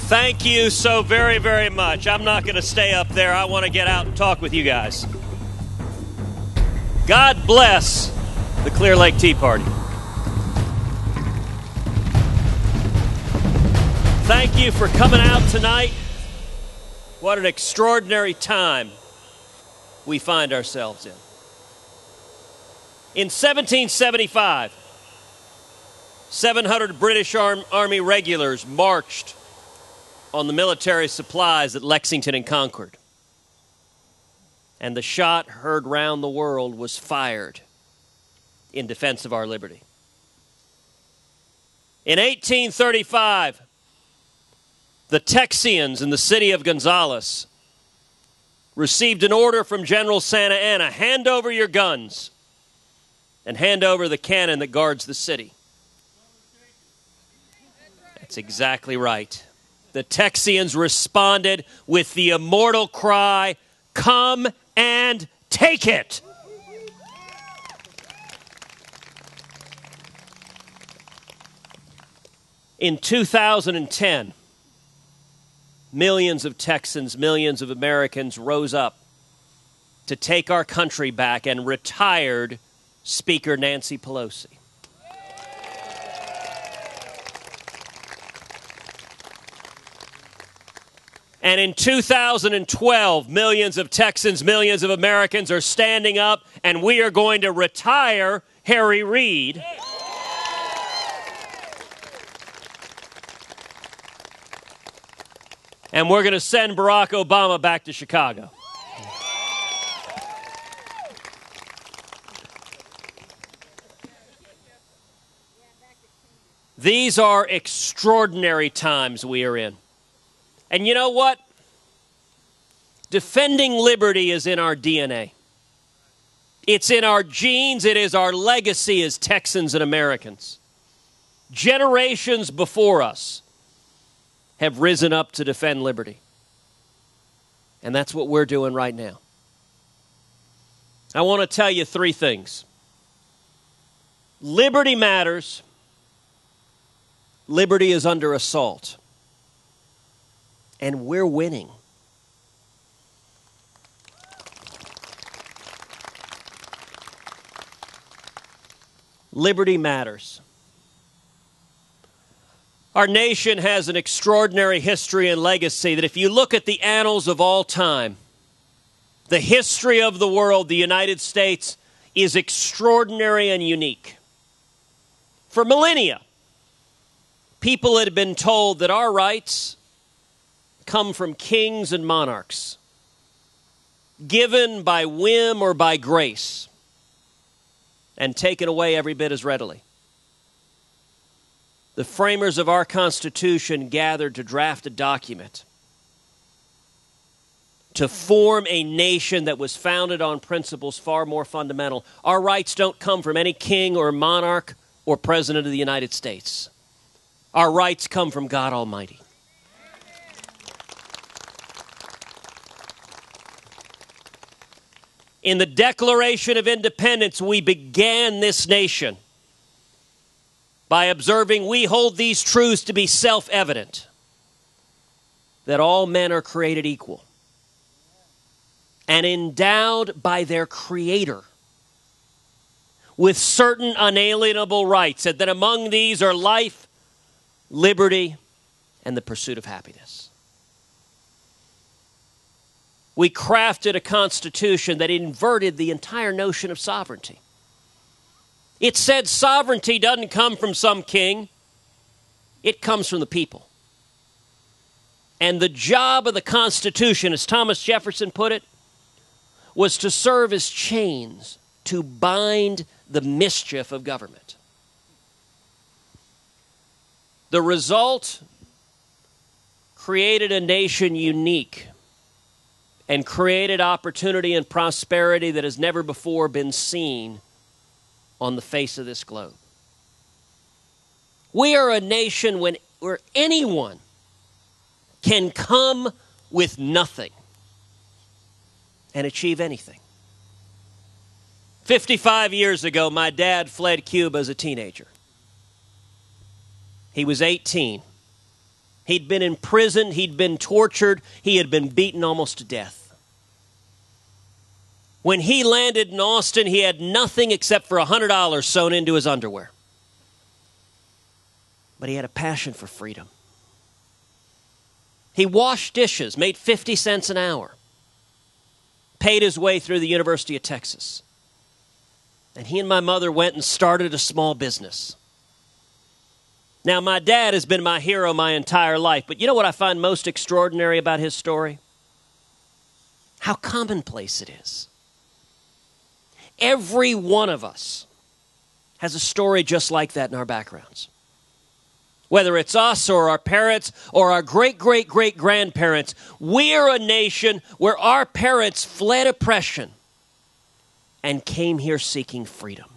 Thank you so very, very much. I'm not going to stay up there. I want to get out and talk with you guys. God bless the Clear Lake Tea Party. Thank you for coming out tonight. What an extraordinary time we find ourselves in. In 1775, 700 British Army regulars marched on the military supplies at Lexington and Concord. And the shot heard round the world was fired in defense of our liberty. In 1835, the Texians in the city of Gonzales received an order from General Santa Anna: hand over your guns and hand over the cannon that guards the city. That's exactly right. The Texians responded with the immortal cry, "Come and take it!" In 2010, millions of Texans, millions of Americans rose up to take our country back and retired Speaker Nancy Pelosi. And in 2012, millions of Texans, millions of Americans are standing up, and we are going to retire Harry Reid. And we're going to send Barack Obama back to Chicago. These are extraordinary times we are in. And you know what? Defending liberty is in our DNA. It's in our genes. It is our legacy as Texans and Americans. Generations before us have risen up to defend liberty. And that's what we're doing right now. I want to tell you three things. Liberty matters. Liberty is under assault. And we're winning. Liberty matters. Our nation has an extraordinary history and legacy that if you look at the annals of all time, the history of the world, the United States, is extraordinary and unique. For millennia, people had been told that our rights come from kings and monarchs, given by whim or by grace, and taken away every bit as readily. The framers of our Constitution gathered to draft a document to form a nation that was founded on principles far more fundamental. Our rights don't come from any king or monarch or president of the United States. Our rights come from God Almighty. In the Declaration of Independence, we began this nation by observing we hold these truths to be self-evident, that all men are created equal and endowed by their Creator with certain unalienable rights, and that among these are life, liberty, and the pursuit of happiness. We crafted a constitution that inverted the entire notion of sovereignty. It said sovereignty doesn't come from some king. It comes from the people. And the job of the Constitution, as Thomas Jefferson put it, was to serve as chains to bind the mischief of government. The result created a nation unique and created opportunity and prosperity that has never before been seen on the face of this globe. We are a nation where anyone can come with nothing and achieve anything. 55 years ago, my dad fled Cuba as a teenager. He was 18 He'd been imprisoned. He'd been tortured. He had been beaten almost to death. When he landed in Austin, he had nothing except for $100 sewn into his underwear. But he had a passion for freedom. He washed dishes, made 50 cents an hour, paid his way through the University of Texas. And he and my mother went and started a small business. Now, my dad has been my hero my entire life, but you know what I find most extraordinary about his story? How commonplace it is. Every one of us has a story just like that in our backgrounds. Whether it's us or our parents or our great-great-great-grandparents, we're a nation where our parents fled oppression and came here seeking freedom.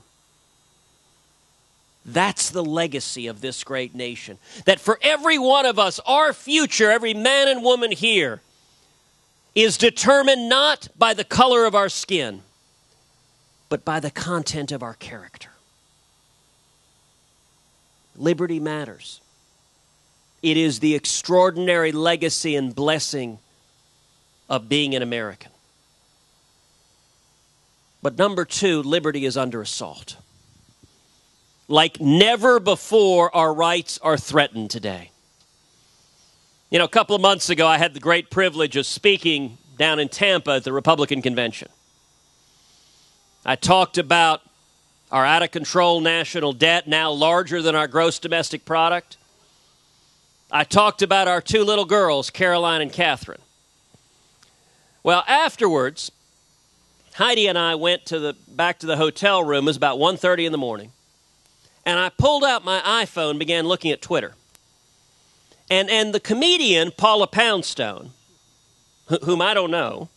That's the legacy of this great nation. That for every one of us, our future, every man and woman here, is determined not by the color of our skin, but by the content of our character. Liberty matters. It is the extraordinary legacy and blessing of being an American. But number two, liberty is under assault. Like never before, our rights are threatened today. You know, a couple of months ago, I had the great privilege of speaking down in Tampa at the Republican Convention. I talked about our out-of-control national debt, now larger than our gross domestic product. I talked about our two little girls, Caroline and Catherine. Well, afterwards, Heidi and I went back to the hotel room. It was about 1:30 in the morning. And I pulled out my iPhone and began looking at Twitter. And the comedian, Paula Poundstone, whom I don't know,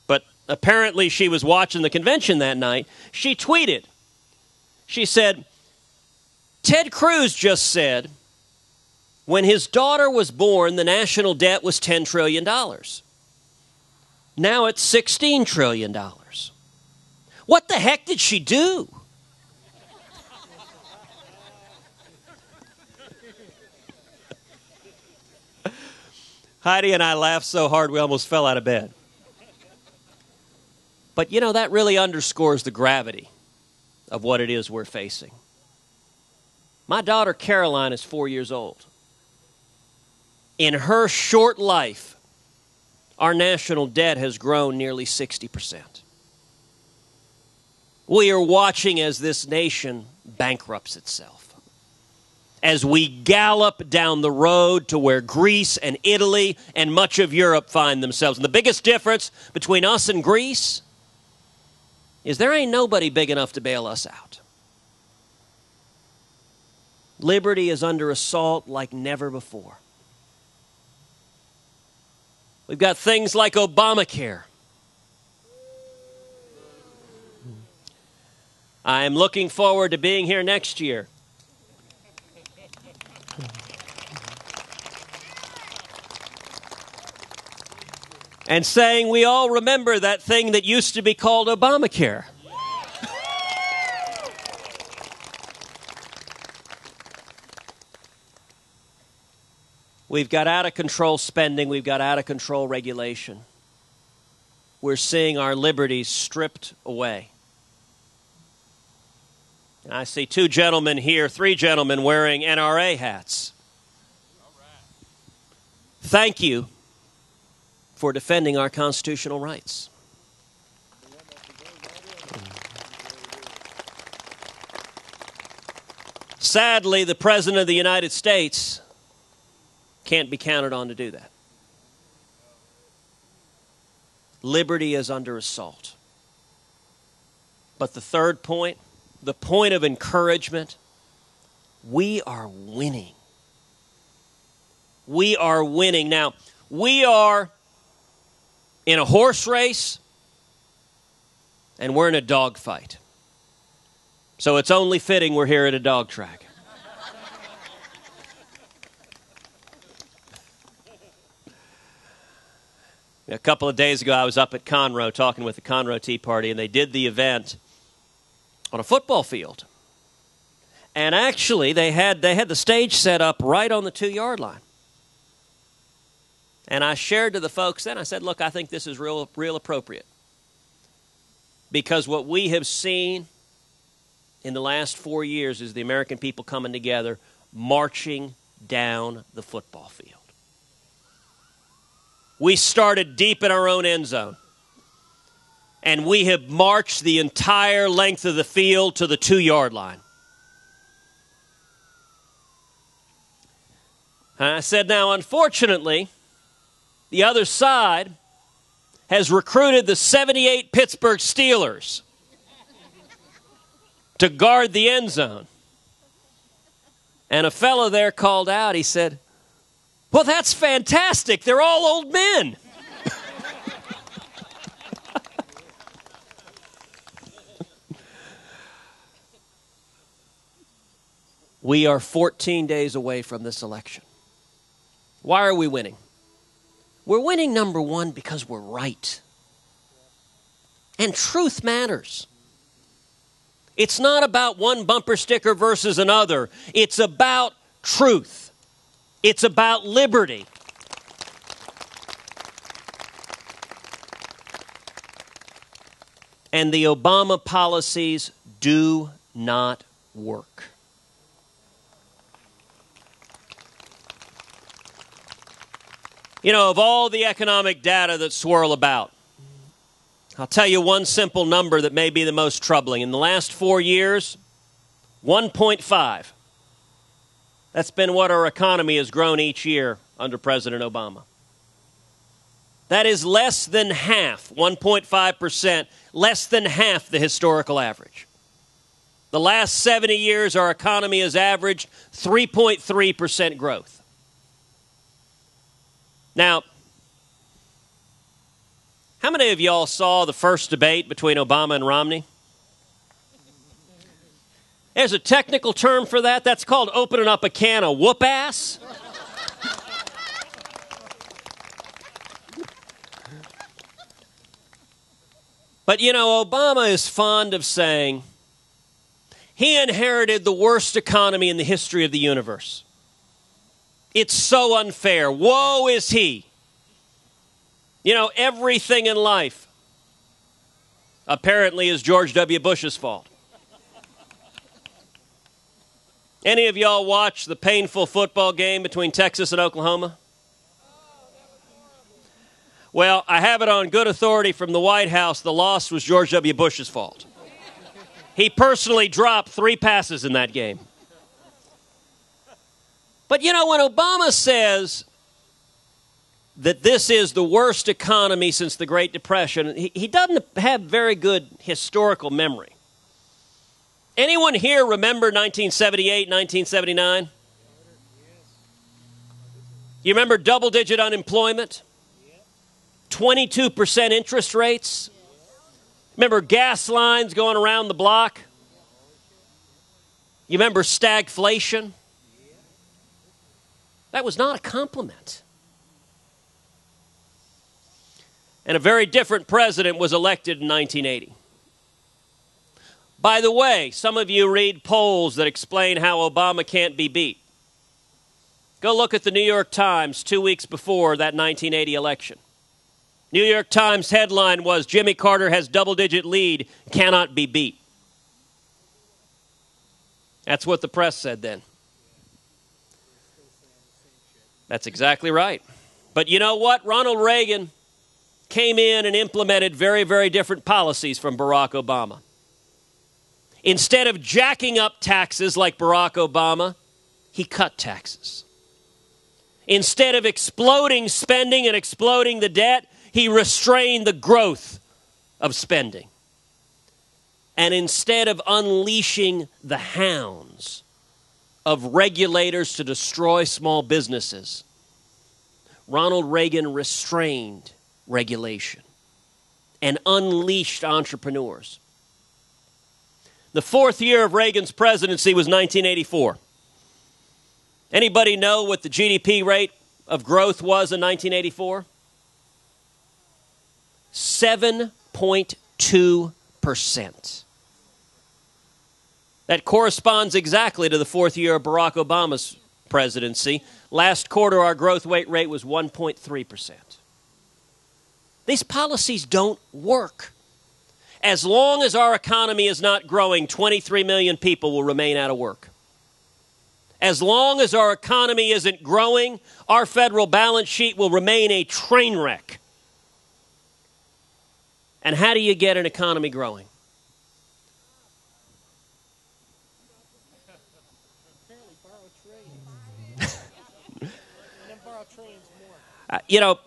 but apparently she was watching the convention that night, she tweeted. She said, Ted Cruz just said, when his daughter was born, the national debt was $10 trillion. Now it's $16 trillion. What the heck did she do? Heidi and I laughed so hard we almost fell out of bed. But you know, that really underscores the gravity of what it is we're facing. My daughter Caroline is 4 years old. In her short life, our national debt has grown nearly 60%. We are watching as this nation bankrupts itself. As we gallop down the road to where Greece and Italy and much of Europe find themselves. And the biggest difference between us and Greece is there ain't nobody big enough to bail us out. Liberty is under assault like never before. We've got things like Obamacare. I am looking forward to being here next year. And saying we all remember that thing that used to be called Obamacare. We've got out-of-control spending. We've got out-of-control regulation. We're seeing our liberties stripped away. And I see two gentlemen here, three gentlemen wearing NRA hats. Thank you for defending our constitutional rights. Sadly, the President of the United States can't be counted on to do that. Liberty is under assault. But the third point, the point of encouragement, we are winning. We are winning. Now, we are in a horse race, and we're in a dog fight. So it's only fitting we're here at a dog track. A couple of days ago, I was up at Conroe talking with the Conroe Tea Party, and they did the event on a football field. And actually, they had the stage set up right on the 2-yard line. And I shared to the folks then, I said, look, I think this is real appropriate. Because what we have seen in the last 4 years is the American people coming together, marching down the football field. We started deep in our own end zone. And we have marched the entire length of the field to the 2-yard line. And I said, now, unfortunately, the other side has recruited the 78 Pittsburgh Steelers to guard the end zone. And a fellow there called out, he said, well, that's fantastic. They're all old men. We are 14 days away from this election. Why are we winning? We're winning, number one, because we're right. And truth matters. It's not about one bumper sticker versus another. It's about truth. It's about liberty. And the Obama policies do not work. You know, of all the economic data that swirl about, I'll tell you one simple number that may be the most troubling. In the last 4 years, 1.5. That's been what our economy has grown each year under President Obama. That is less than half, 1.5%, less than half the historical average. The last 70 years, our economy has averaged 3.3% growth. Now, how many of y'all saw the first debate between Obama and Romney? There's a technical term for that. That's called opening up a can of whoop ass. But, you know, Obama is fond of saying he inherited the worst economy in the history of the universe. It's so unfair. Woe is he. You know, everything in life apparently is George W. Bush's fault. Any of y'all watch the painful football game between Texas and Oklahoma? Well, I have it on good authority from the White House, the loss was George W. Bush's fault. He personally dropped 3 passes in that game. But, you know, when Obama says that this is the worst economy since the Great Depression, he doesn't have very good historical memory. Anyone here remember 1978, 1979? You remember double-digit unemployment? 22% interest rates? Remember gas lines going around the block? You remember stagflation? That was not a compliment. And a very different president was elected in 1980. By the way, some of you read polls that explain how Obama can't be beat. Go look at the New York Times 2 weeks before that 1980 election. New York Times headline was, Jimmy Carter has double-digit lead, cannot be beat. That's what the press said then. That's exactly right. But you know what? Ronald Reagan came in and implemented very, very different policies from Barack Obama. Instead of jacking up taxes like Barack Obama, he cut taxes. Instead of exploding spending and exploding the debt, he restrained the growth of spending. And instead of unleashing the hounds of regulators to destroy small businesses, Ronald Reagan restrained regulation and unleashed entrepreneurs. The 4th year of Reagan's presidency was 1984. Anybody know what the GDP rate of growth was in 1984? 7.2%. That corresponds exactly to the 4th year of Barack Obama's presidency. Last quarter, our growth rate was 1.3%. These policies don't work. As long as our economy is not growing, 23 million people will remain out of work. As long as our economy isn't growing, our federal balance sheet will remain a train wreck. And how do you get an economy growing? You know,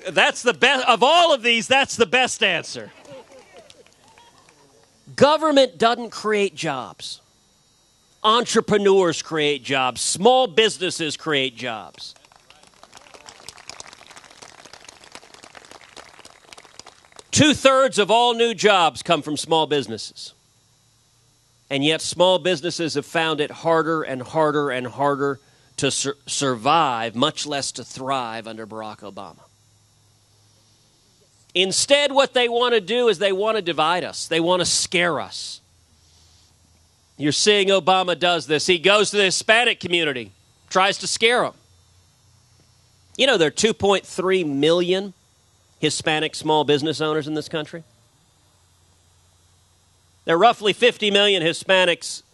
that's the best of all of these. That's the best answer. Government doesn't create jobs. Entrepreneurs create jobs. Small businesses create jobs. Two-thirds of all new jobs come from small businesses. And yet small businesses have found it harder and harder and harder to survive, much less to thrive under Barack Obama. Instead, what they want to do is they want to divide us. They want to scare us. You're seeing Obama does this. He goes to the Hispanic community, tries to scare them. You know, there are 2.3 million Hispanic small business owners in this country. There are roughly 50 million Hispanics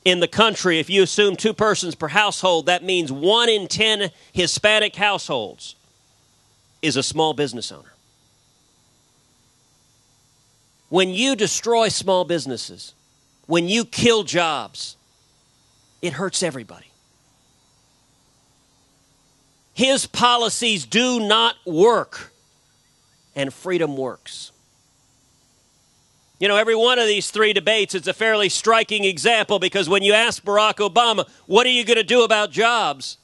in the country. If you assume 2 persons per household, that means 1 in 10 Hispanic households is a small business owner. When you destroy small businesses, when you kill jobs, it hurts everybody. His policies do not work, and freedom works. You know, every one of these 3 debates is a fairly striking example, because when you ask Barack Obama, what are you going to do about jobs?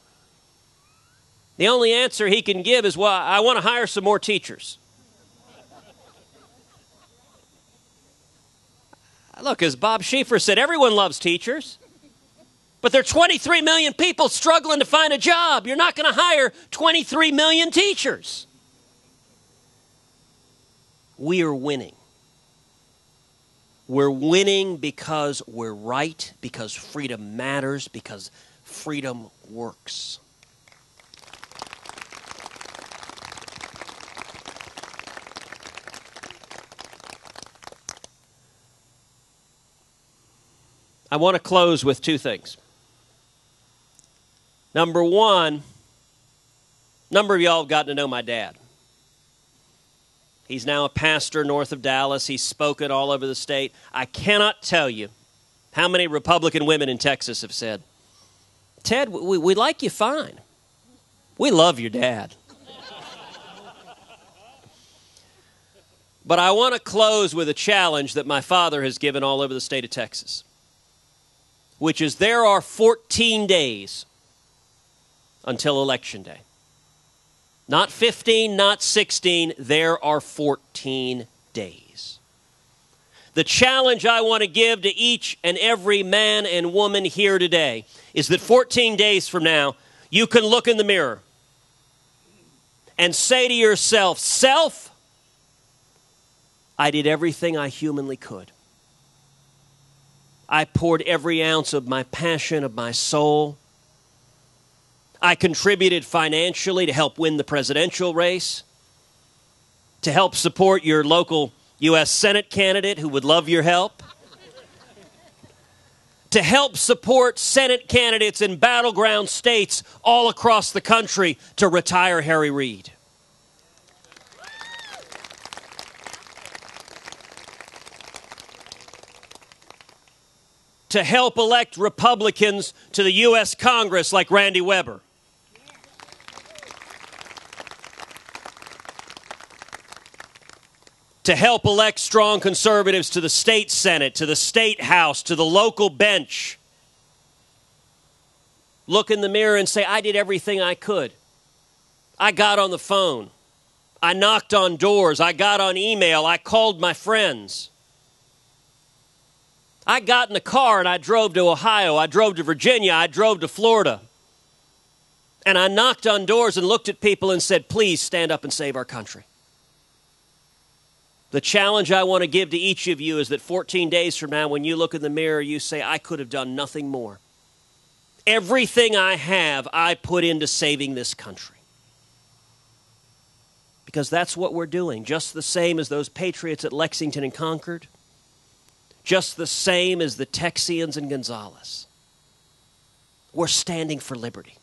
The only answer he can give is, well, I want to hire some more teachers. Look, as Bob Schieffer said, everyone loves teachers. But there are 23 million people struggling to find a job. You're not going to hire 23 million teachers. We are winning. We're winning because we're right, because freedom matters, because freedom works. I want to close with 2 things. Number one, a number of y'all have gotten to know my dad. He's now a pastor north of Dallas. He's spoken all over the state. I cannot tell you how many Republican women in Texas have said, Ted, we like you fine. We love your dad. But I want to close with a challenge that my father has given all over the state of Texas, which is there are 14 days until Election Day. Not 15, not 16, there are 14 days. The challenge I want to give to each and every man and woman here today is that 14 days from now, you can look in the mirror and say to yourself, self, I did everything I humanly could. I poured every ounce of my passion, of my soul. I contributed financially to help win the presidential race, to help support your local U.S. Senate candidate who would love your help, to help support Senate candidates in battleground states all across the country to retire Harry Reid. To help elect Republicans to the U.S. Congress like Randy Weber. To help elect strong conservatives to the state Senate, to the state House, to the local bench. Look in the mirror and say, I did everything I could. I got on the phone. I knocked on doors. I got on email. I called my friends. I got in the car and I drove to Ohio. I drove to Virginia. I drove to Florida. And I knocked on doors and looked at people and said, please stand up and save our country. The challenge I want to give to each of you is that 14 days from now, when you look in the mirror, you say, I could have done nothing more. Everything I have, I put into saving this country. Because that's what we're doing, just the same as those patriots at Lexington and Concord, just the same as the Texians and Gonzales. We're standing for liberty.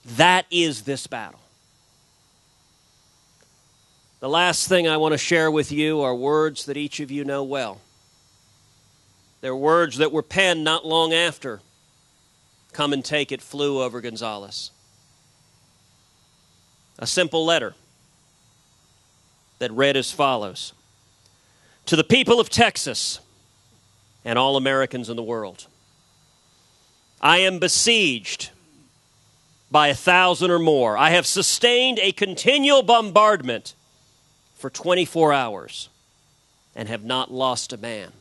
That is this battle. The last thing I want to share with you are words that each of you know well. They're words that were penned not long after Come and Take It flew over Gonzales. A simple letter that read as follows: To the people of Texas and all Americans in the world, I am besieged by 1,000 or more. I have sustained a continual bombardment for 24 hours and have not lost a man.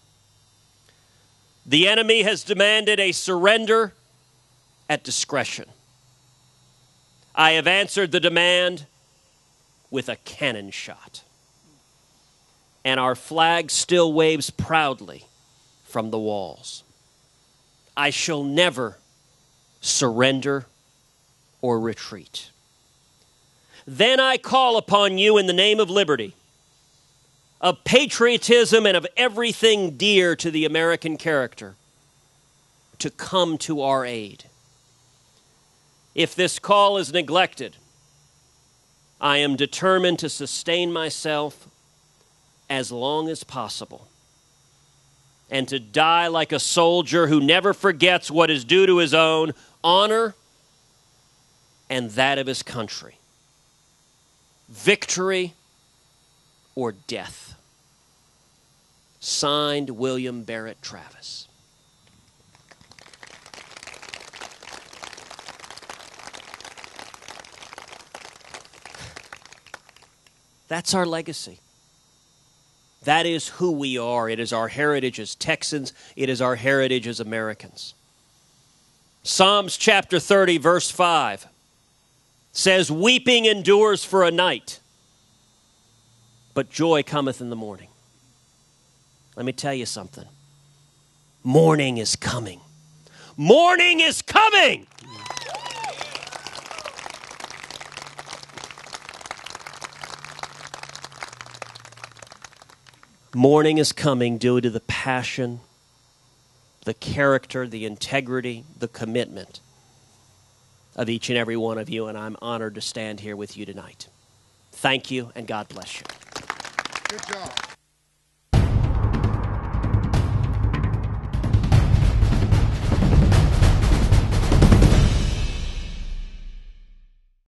The enemy has demanded a surrender at discretion. I have answered the demand with a cannon shot. And our flag still waves proudly from the walls. I shall never surrender or retreat. Then I call upon you in the name of liberty, of patriotism, and of everything dear to the American character, to come to our aid. If this call is neglected, I am determined to sustain myself as long as possible and to die like a soldier who never forgets what is due to his own honor and that of his country. Victory or death. Signed, William Barrett Travis. That's our legacy. That is who we are. It is our heritage as Texans. It is our heritage as Americans. Psalms chapter 30, verse 5 says, weeping endures for a night, but joy cometh in the morning. Let me tell you something. Morning is coming. Morning is coming! Morning is coming due to the passion, the character, the integrity, the commitment of each and every one of you, and I'm honored to stand here with you tonight. Thank you, and God bless you. Good job.